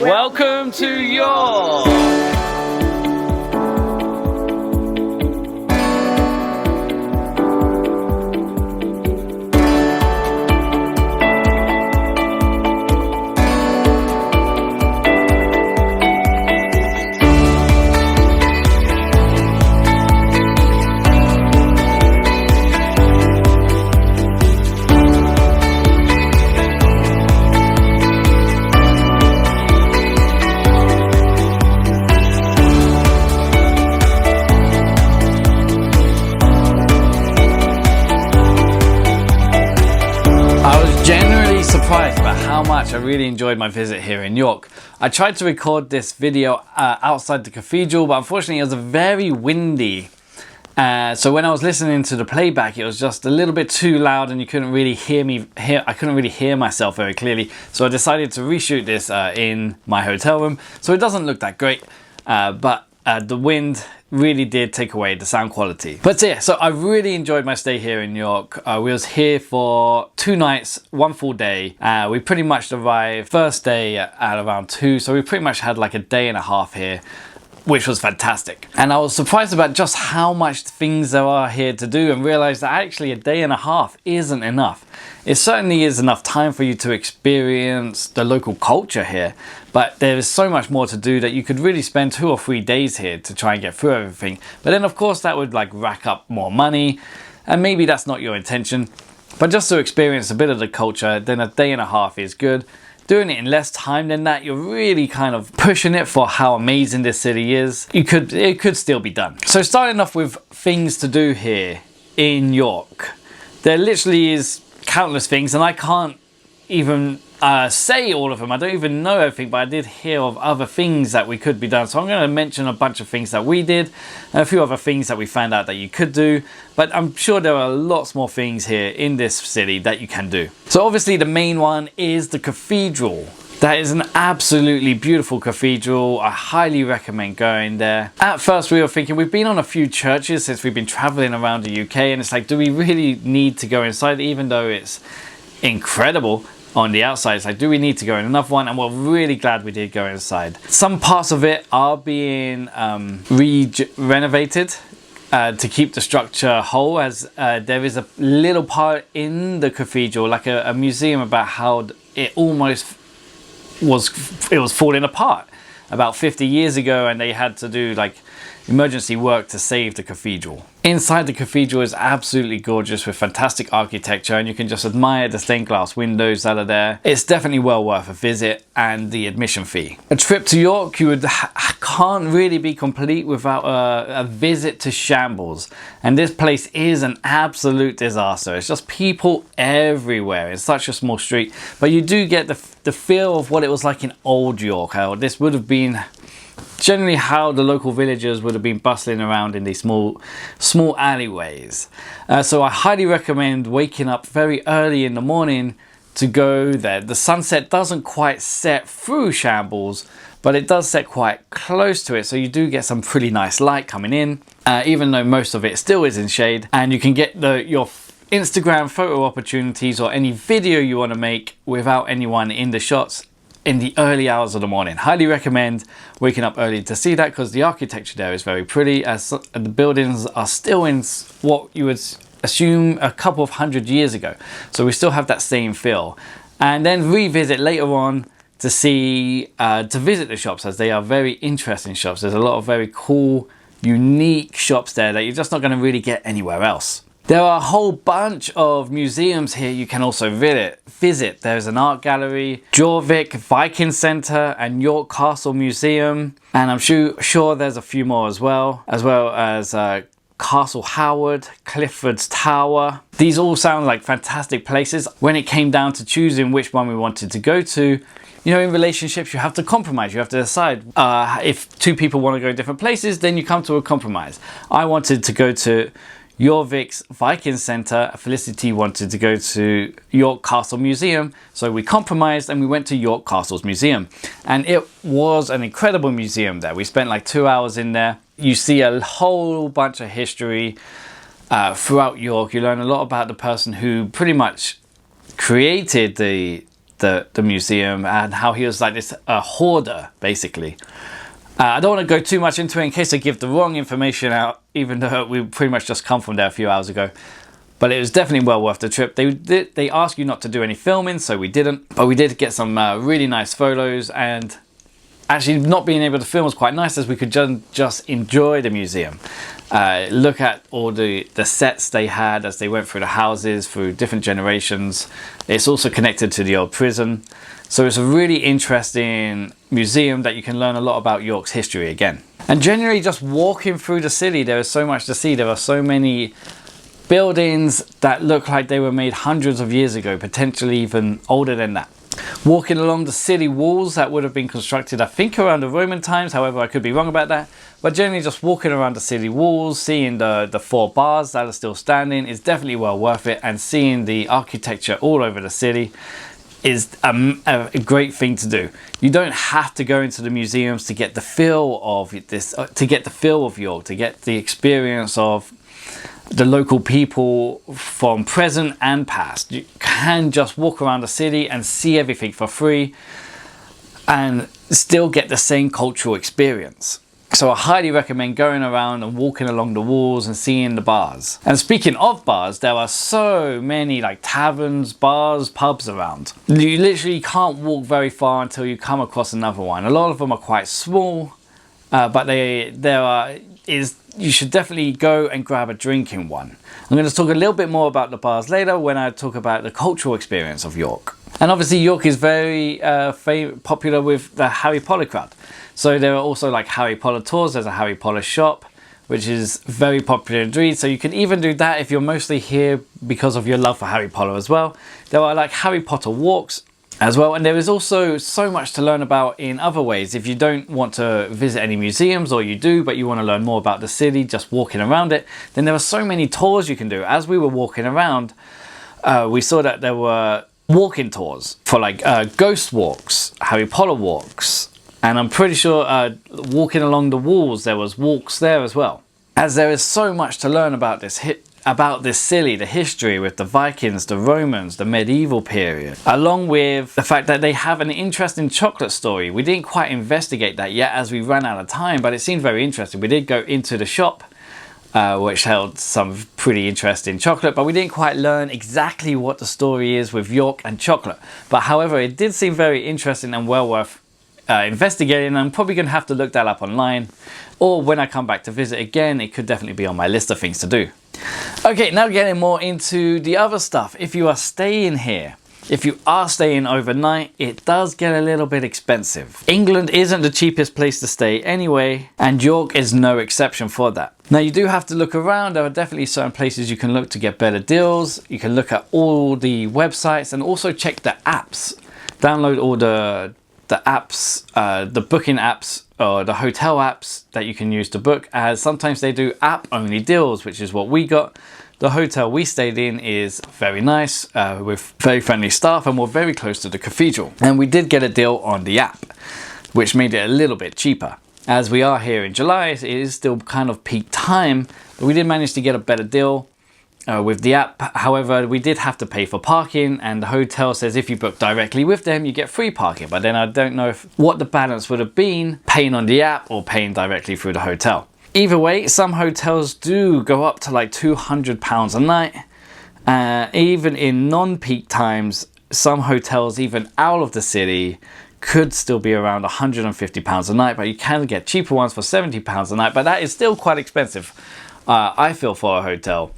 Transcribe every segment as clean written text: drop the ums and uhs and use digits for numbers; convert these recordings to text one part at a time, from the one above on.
Welcome to York! Genuinely surprised about how much I really enjoyed my visit here in York. I tried to record this video outside the cathedral, but unfortunately it was very windy. So when I was listening to the playback, it was just a little bit too loud and you couldn't really hear me. I couldn't really hear myself very clearly. So I decided to reshoot this in my hotel room. So it doesn't look that great, but the wind really did take away the sound quality. But yeah, so I really enjoyed my stay here in York. We was here for 2 nights, 1 full day. We pretty much arrived first day at around 2, so we pretty much had like a day and a half here, which was fantastic. And I was surprised about just how much things there are here to do and realized that actually a day and a half isn't enough. It certainly is enough time for you to experience the local culture here, but there is so much more to do that you could really spend 2 or 3 days here to try and get through everything. But then of course that would like rack up more money, and maybe that's not your intention. But just to experience a bit of the culture, then a day and a half is good. Doing it in less time than that, you're really kind of pushing it for how amazing this city is. It could still be done. So starting off with things to do here in York, there literally is countless things, and I can't even say all of them. I don't even know everything, but I did hear of other things that we could be done. So I'm going to mention a bunch of things that we did and a few other things that we found out that you could do. But I'm sure there are lots more things here in this city that you can do. So obviously the main one is the cathedral. That is an absolutely beautiful cathedral. I highly recommend going there. At first we were thinking, we've been on a few churches since we've been traveling around the UK, and it's like, do we really need to go inside? Even though it's incredible on the outside, it's like, do we need to go in another one? And we're really glad we did go inside. Some parts of it are being renovated to keep the structure whole, as there is a little part in the cathedral, like a museum, about how it almost was falling apart about 50 years ago, and they had to do like emergency work to save the cathedral. Inside the cathedral is absolutely gorgeous with fantastic architecture, and you can just admire the stained glass windows that are there. It's definitely well worth a visit and the admission fee. A trip to York can't really be complete without a visit to Shambles, and this place is an absolute disaster. It's just people everywhere. It's such a small street, but you do get the feel of what it was like in old York, how this would have been generally how the local villagers would have been bustling around in these small alleyways. So I highly recommend waking up very early in the morning to go there. The sunset doesn't quite set through Shambles, but it does set quite close to it, so you do get some pretty nice light coming in, even though most of it still is in shade. And you can get your Instagram photo opportunities or any video you want to make without anyone in the shots in the early hours of the morning. Highly recommend waking up early to see that, because the architecture there is very pretty, as the buildings are still in what you would assume a couple of 100 years ago. So we still have that same feel. And then revisit later on to visit the shops, as they are very interesting shops. There's a lot of very cool, unique shops there that you're just not going to really get anywhere else. There are a whole bunch of museums here you can also visit. There's an art gallery, Jorvik Viking Centre, and York Castle Museum, and I'm sure there's a few more as well as Castle Howard, Clifford's Tower. These all sound like fantastic places. When it came down to choosing which one we wanted to go to, you know, in relationships, you have to compromise. You have to decide. If 2 people want to go different places, then you come to a compromise. I wanted to go to Jorvik's Viking Centre. Felicity wanted to go to York Castle Museum, so we compromised and we went to York Castle's Museum, and it was an incredible museum there. We spent like 2 hours in there. You see a whole bunch of history throughout York. You learn a lot about the person who pretty much created the the museum, and how he was like this hoarder, basically. I don't want to go too much into it in case I give the wrong information out, even though we pretty much just come from there a few hours ago. But it was definitely well worth the trip. They asked you not to do any filming, so we didn't. But we did get some really nice photos, and actually not being able to film was quite nice, as we could just enjoy the museum. Look at all the sets they had as they went through the houses, through different generations. It's also connected to the old prison. So it's a really interesting museum that you can learn a lot about York's history again. And generally just walking through the city, there is so much to see. There are so many buildings that look like they were made hundreds of years ago, potentially even older than that. Walking along the city walls that would have been constructed, I think, around the Roman times. However, I could be wrong about that. But generally just walking around the city walls, seeing the 4 bars that are still standing is definitely well worth it. And seeing the architecture all over the city is a great thing to do. You don't have to go into the museums to get the feel of this, to get the feel of York, to get the experience of the local people from present and past. You can just walk around the city and see everything for free and still get the same cultural experience. So I highly recommend going around and walking along the walls and seeing the bars. And speaking of bars, there are so many like taverns, bars, pubs around. You literally can't walk very far until you come across another one. A lot of them are quite small, but you should definitely go and grab a drink in one. I'm going to talk a little bit more about the bars later when I talk about the cultural experience of York. And obviously York is very popular with the Harry Potter crowd. So there are also like Harry Potter tours. There's a Harry Potter shop, which is very popular indeed. So you can even do that if you're mostly here because of your love for Harry Potter as well. There are like Harry Potter walks as well, and there is also so much to learn about in other ways. If you don't want to visit any museums, or you do but you want to learn more about the city just walking around it, then there are so many tours you can do. As we were walking around, we saw that there were walking tours for like ghost walks, Harry Potter walks, and I'm pretty sure walking along the walls there was walks there as well. As there is so much to learn about this city, the history with the Vikings, the Romans, the medieval period, along with the fact that they have an interesting chocolate story. We didn't quite investigate that yet as we ran out of time, but it seemed very interesting. We did go into the shop, which held some pretty interesting chocolate, but we didn't quite learn exactly what the story is with York and chocolate. But however, it did seem very interesting and well worth investigating. I'm probably going to have to look that up online, or when I come back to visit again, it could definitely be on my list of things to do. Okay, now getting more into the other stuff. If you are staying here, if you are staying overnight, it does get a little bit expensive. England isn't the cheapest place to stay anyway, and York is no exception for that. Now you do have to look around. There are definitely certain places you can look to get better deals. You can look at all the websites and also check the apps. Download all the apps, the booking apps, or the hotel apps that you can use to book, as sometimes they do app only deals, which is what we got. The hotel we stayed in is very nice, with very friendly staff, and we're very close to the cathedral. And we did get a deal on the app, which made it a little bit cheaper. As we are here in July, it is still kind of peak time, but we did manage to get a better deal with the app. However, we did have to pay for parking, and the hotel says if you book directly with them you get free parking. But then I don't know what the balance would have been, paying on the app or paying directly through the hotel. Either way, some hotels do go up to like £200 a night. Even in non-peak times, some hotels even out of the city could still be around £150 a night, but you can get cheaper ones for £70 a night. But that is still quite expensive, I feel, for a hotel.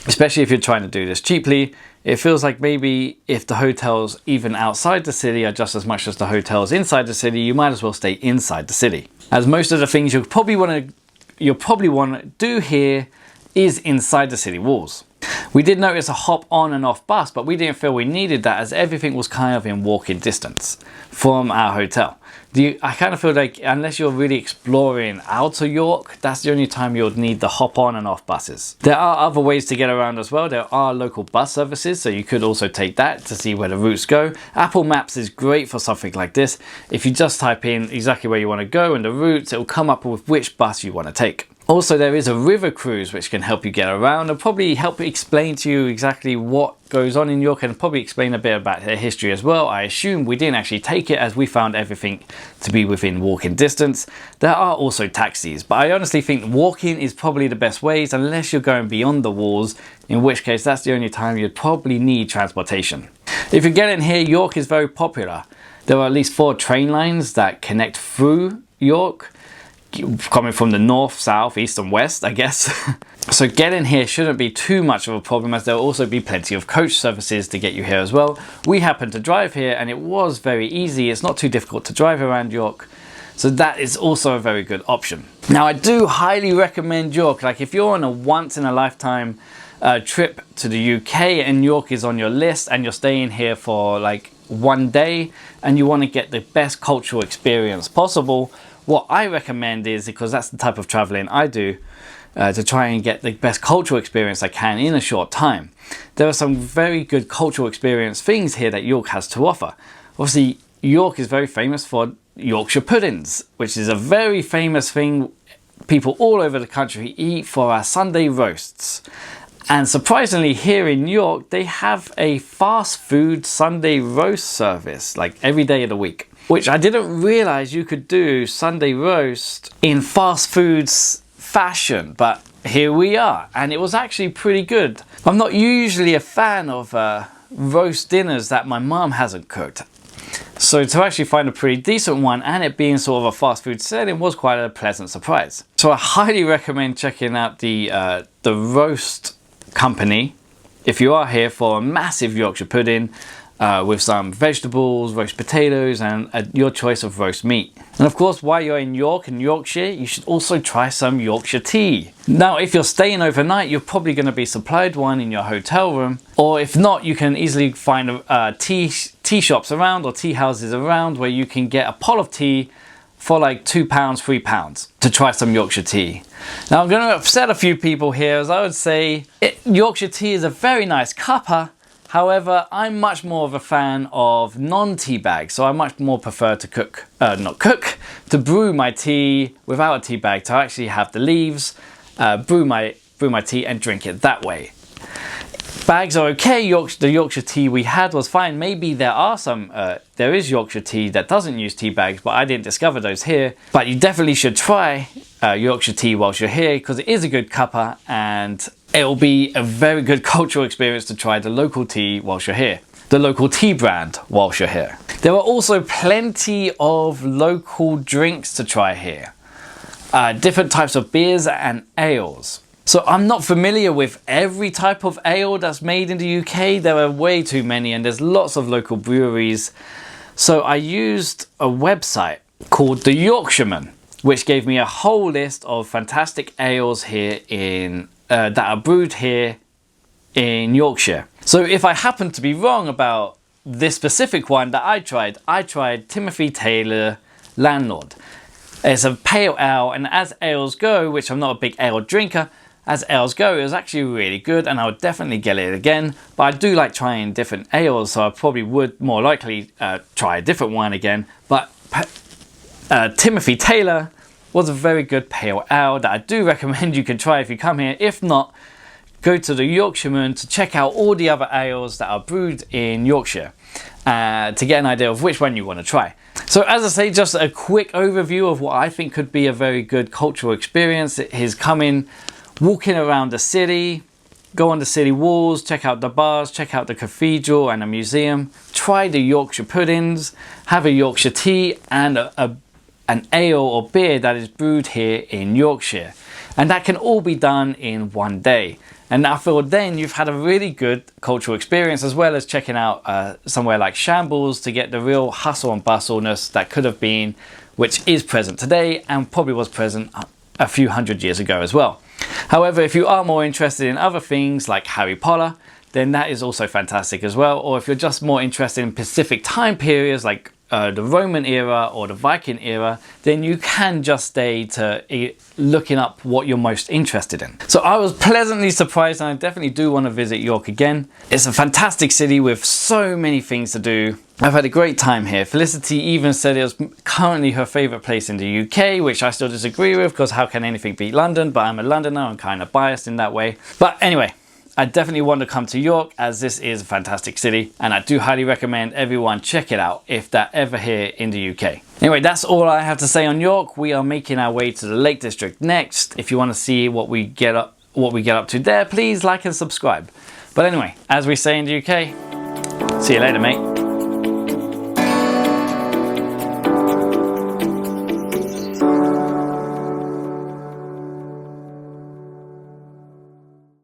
Especially if you're trying to do this cheaply. It feels like maybe if the hotels even outside the city are just as much as the hotels inside the city, you might as well stay inside the city. As most of the things you'll probably want to do here is inside the city walls. We did notice a hop on and off bus, but we didn't feel we needed that as everything was kind of in walking distance from our hotel. I kind of feel like unless you're really exploring outer York, that's the only time you'll need the hop on and off buses. There are other ways to get around as well. There are local bus services, so you could also take that to see where the routes go. Apple Maps is great for something like this. If you just type in exactly where you want to go and the routes, it will come up with which bus you want to take. Also, there is a river cruise which can help you get around and probably help explain to you exactly what goes on in York, and probably explain a bit about their history as well. I assume we didn't actually take it as we found everything to be within walking distance. There are also taxis, but I honestly think walking is probably the best ways unless you're going beyond the walls, in which case that's the only time you'd probably need transportation. If you're getting here, York is very popular. There are at least 4 train lines that connect through York, coming from the north, south, east and west, I guess. So getting here shouldn't be too much of a problem, as there will also be plenty of coach services to get you here as well. We happened to drive here and it was very easy. It's not too difficult to drive around York, so that is also a very good option. Now, I do highly recommend York. Like, if you're on a once in a lifetime trip to the UK and York is on your list and you're staying here for like one day and you want to get the best cultural experience possible, what I recommend is, because that's the type of traveling I do, to try and get the best cultural experience I can in a short time. There are some very good cultural experience things here that York has to offer. Obviously, York is very famous for Yorkshire puddings, which is a very famous thing people all over the country eat for our Sunday roasts. And surprisingly, here in York, they have a fast food Sunday roast service, like every day of the week, which I didn't realize you could do Sunday roast in fast foods fashion, but here we are, and it was actually pretty good. I'm not usually a fan of roast dinners that my mum hasn't cooked, so to actually find a pretty decent one and it being sort of a fast food setting was quite a pleasant surprise. So I highly recommend checking out the roast company if you are here for a massive Yorkshire pudding with some vegetables, roast potatoes and your choice of roast meat. And of course, while you're in York and Yorkshire, you should also try some Yorkshire tea. Now, if you're staying overnight, you're probably going to be supplied one in your hotel room, or if not, you can easily find tea shops around or tea houses around where you can get a pot of tea for like £2, £3 to try some Yorkshire tea. Now, I'm going to upset a few people here, as I would say Yorkshire tea is a very nice cuppa. However, I'm much more of a fan of non-tea bags, so I much more prefer to to brew my tea without a tea bag, to actually have the leaves, brew my tea and drink it that way. Bags are okay. The Yorkshire tea we had was fine. Maybe there is Yorkshire tea that doesn't use tea bags, but I didn't discover those here. But you definitely should try Yorkshire tea whilst you're here, because it is a good cuppa and it will be a very good cultural experience to try the local tea whilst you're here. The local tea brand whilst you're here. There are also plenty of local drinks to try here. Different types of beers and ales. So I'm not familiar with every type of ale that's made in the UK. There are way too many and there's lots of local breweries. So I used a website called The Yorkshireman, which gave me a whole list of fantastic ales here that are brewed here in Yorkshire. So if I happen to be wrong about this specific one that I tried Timothy Taylor Landlord. It's a pale ale, and as ales go, which I'm not a big ale drinker, as ales go, it was actually really good and I would definitely get it again. But I do like trying different ales, so I probably would more likely try a different one again. But Timothy Taylor was a very good pale ale that I do recommend you can try if you come here. If not, go to the Yorkshireman to check out all the other ales that are brewed in Yorkshire to get an idea of which one you want to try. So as I say, just a quick overview of what I think could be a very good cultural experience is coming, walking around the city, go on the city walls, check out the bars, check out the cathedral and a museum, try the Yorkshire puddings, have a Yorkshire tea and an ale or beer that is brewed here in Yorkshire. And that can all be done in one day. And I feel then you've had a really good cultural experience, as well as checking out somewhere like Shambles to get the real hustle and bustleness that could have been, which is present today and probably was present a few hundred years ago as well. However, if you are more interested in other things like Harry Potter, then that is also fantastic as well. Or if you're just more interested in specific time periods like the Roman era or the Viking era, then you can just stay to looking up what you're most interested in. So I was pleasantly surprised, and I definitely do want to visit York again. It's a fantastic city with so many things to do. I've had a great time here. Felicity even said it was currently her favourite place in the UK, which I still disagree with, because how can anything beat London? But I'm a Londoner, I'm kind of biased in that way. But anyway, I definitely want to come to York, as this is a fantastic city, and I do highly recommend everyone check it out if they're ever here in the UK. Anyway, that's all I have to say on York. We are making our way to the Lake District next. If you want to see what we get up to there, please like and subscribe. But anyway, as we say in the UK, see you later, mate.